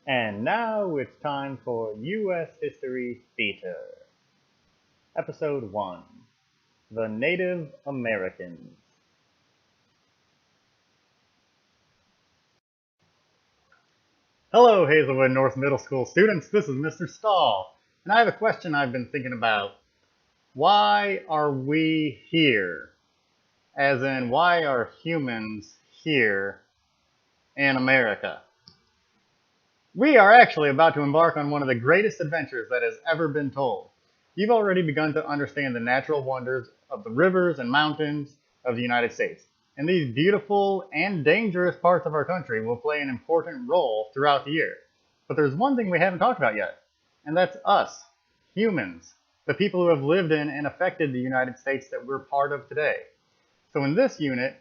And now it's time for U.S. History Theater. Episode 1 The Native Americans. Hello, Hazelwood North Middle School students. This is Mr. Stahl, and I have a question I've been thinking about. Why are we here? As in, why are humans here in America? We are actually about to embark on one of the greatest adventures that has ever been told. You've already begun to understand the natural wonders of the rivers and mountains of the United States. And these beautiful and dangerous parts of our country will play an important role throughout the year. But there's one thing we haven't talked about yet, and that's us, humans, the people who have lived in and affected the United States that we're part of today. So in this unit,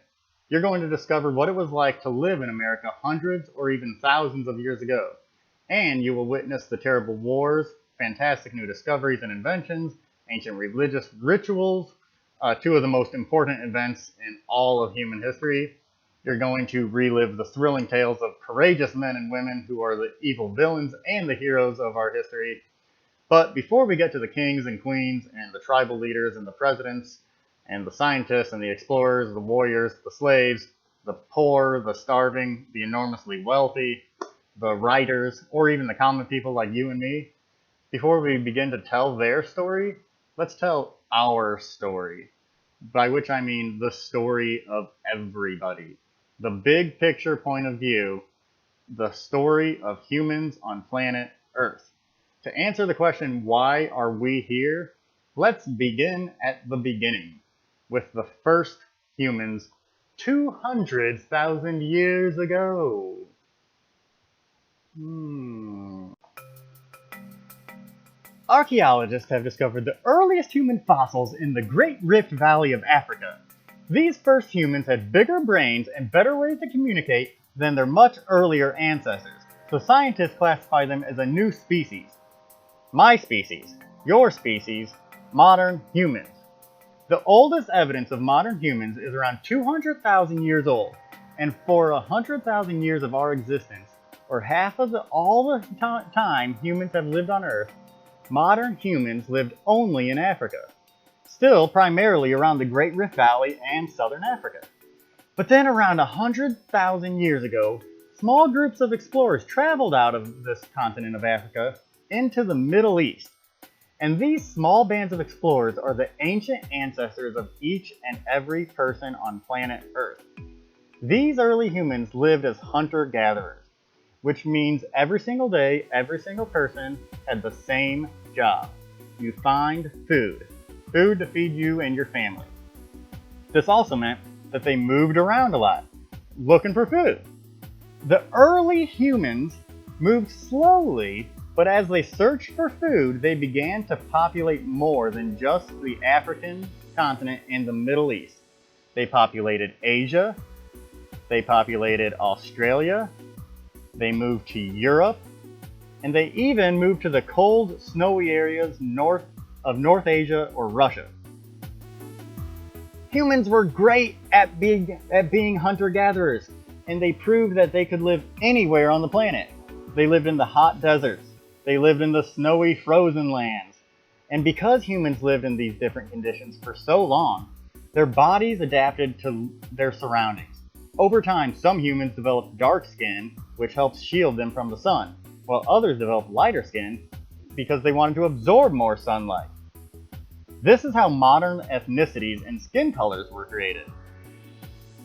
you're going to discover what it was like to live in America hundreds or even thousands of years ago. And you will witness the terrible wars, fantastic new discoveries and inventions, ancient religious rituals, two of the most important events in all of human history. You're going to relive the thrilling tales of courageous men and women who are the evil villains and the heroes of our history. But before we get to the kings and queens and the tribal leaders and the presidents and the scientists and the explorers, the warriors, the slaves, the poor, the starving, the enormously wealthy, the writers, or even the common people like you and me, before we begin to tell their story, let's tell our story. By which I mean the story of everybody. The big picture point of view, the story of humans on planet Earth. To answer the question, why are we here? Let's begin at the beginning with the first humans 200,000 years ago. Archaeologists have discovered the earliest human fossils in the Great Rift Valley of Africa. These first humans had bigger brains and better ways to communicate than their much earlier ancestors, so scientists classify them as a new species. My species, your species, modern humans. The oldest evidence of modern humans is around 200,000 years old, and for 100,000 years of our existence, or half of all the time humans have lived on Earth, modern humans lived only in Africa, still primarily around the Great Rift Valley and southern Africa. But then around 100,000 years ago, small groups of explorers traveled out of this continent of Africa into the Middle East. And these small bands of explorers are the ancient ancestors of each and every person on planet Earth. These early humans lived as hunter-gatherers, which means every single day, every single person had the same job. You find food to feed you and your family. This also meant that they moved around a lot, looking for food. The early humans moved slowly, but as they searched for food, they began to populate more than just the African continent and the Middle East. They populated Asia, they populated Australia, they moved to Europe, and they even moved to the cold, snowy areas north of North Asia or Russia. Humans were great at being hunter-gatherers, and they proved that they could live anywhere on the planet. They lived in the hot deserts. They lived in the snowy, frozen lands. And because humans lived in these different conditions for so long, their bodies adapted to their surroundings. Over time, some humans developed dark skin, which helps shield them from the sun, while others developed lighter skin because they wanted to absorb more sunlight. This is how modern ethnicities and skin colors were created,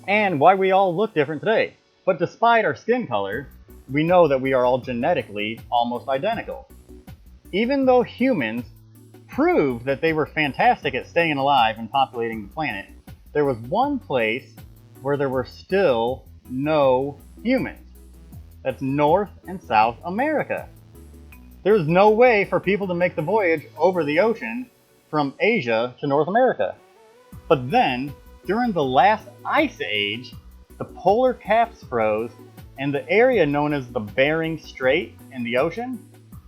and why we all look different today. But despite our skin color, we know that we are all genetically almost identical. Even though humans proved that they were fantastic at staying alive and populating the planet, there was one place where there were still no humans. That's North and South America. There's no way for people to make the voyage over the ocean from Asia to North America. But then, during the last ice age, the polar caps froze, and the area known as the Bering Strait in the ocean,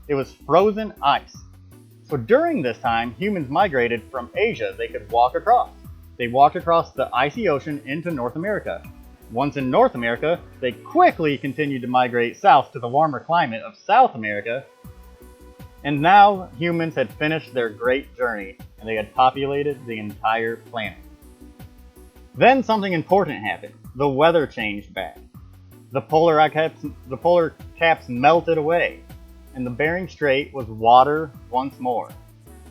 it was frozen ice. So during this time, humans migrated from Asia. They could walk across. They walked across the icy ocean into North America. Once in North America, they quickly continued to migrate south to the warmer climate of South America, and now humans had finished their great journey and they had populated the entire planet. Then something important happened. The weather changed back. The polar caps melted away, and the Bering Strait was water once more.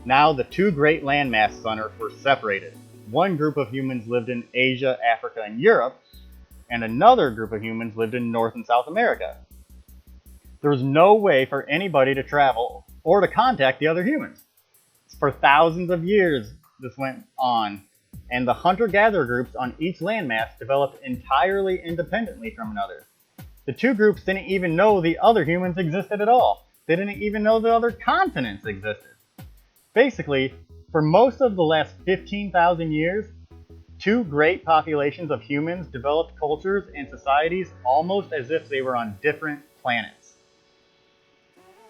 Now the two great land masses on Earth were separated. One group of humans lived in Asia, Africa, and Europe, and another group of humans lived in North and South America. There was no way for anybody to travel or to contact the other humans. For thousands of years this went on, and the hunter-gatherer groups on each landmass developed entirely independently from another. The two groups didn't even know the other humans existed at all. They didn't even know the other continents existed. Basically, for most of the last 15,000 years, two great populations of humans developed cultures and societies almost as if they were on different planets.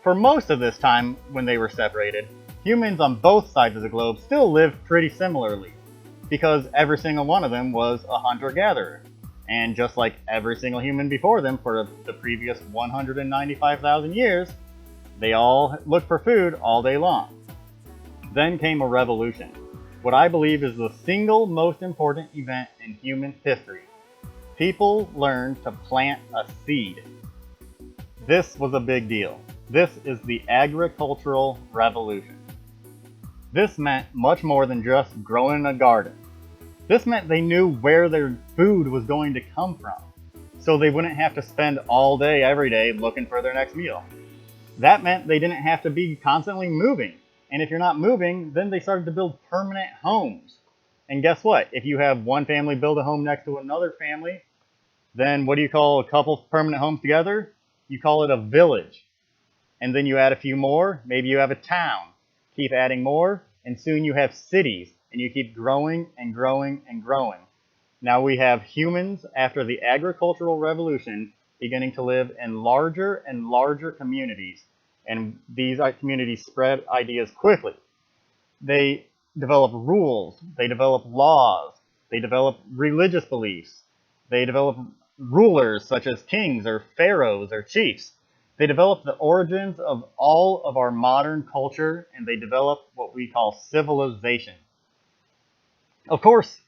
For most of this time when they were separated, humans on both sides of the globe still lived pretty similarly, because every single one of them was a hunter-gatherer. And just like every single human before them for the previous 195,000 years, they all looked for food all day long. Then came a revolution, what I believe is the single most important event in human history. People learned to plant a seed. This was a big deal. This is the agricultural revolution. This meant much more than just growing a garden. This meant they knew where their food was going to come from, so they wouldn't have to spend all day every day looking for their next meal. That meant they didn't have to be constantly moving, and if you're not moving, then they started to build permanent homes. And guess what? If you have one family build a home next to another family, then what do you call a couple permanent homes together? You call it a village. And then you add a few more, maybe you have a town. Keep adding more, and soon you have cities, and you keep growing and growing and growing. Now we have humans, after the agricultural revolution, beginning to live in larger and larger communities, and these communities spread ideas quickly. They develop rules, they develop laws, they develop religious beliefs, they develop rulers such as kings or pharaohs or chiefs. They develop the origins of all of our modern culture, and they develop what we call civilization. Of course,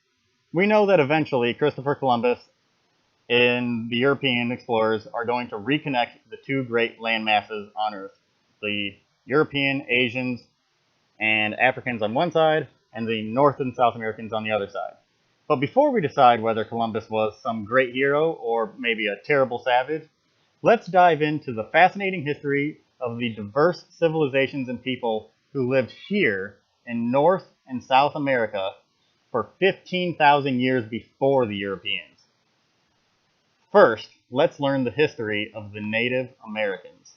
we know that eventually Christopher Columbus and the European explorers are going to reconnect the two great land masses on Earth, the European, Asians, and Africans on one side, and the North and South Americans on the other side. But before we decide whether Columbus was some great hero or maybe a terrible savage, let's dive into the fascinating history of the diverse civilizations and people who lived here in North and South America for 15,000 years before the Europeans. First, let's learn the history of the Native Americans.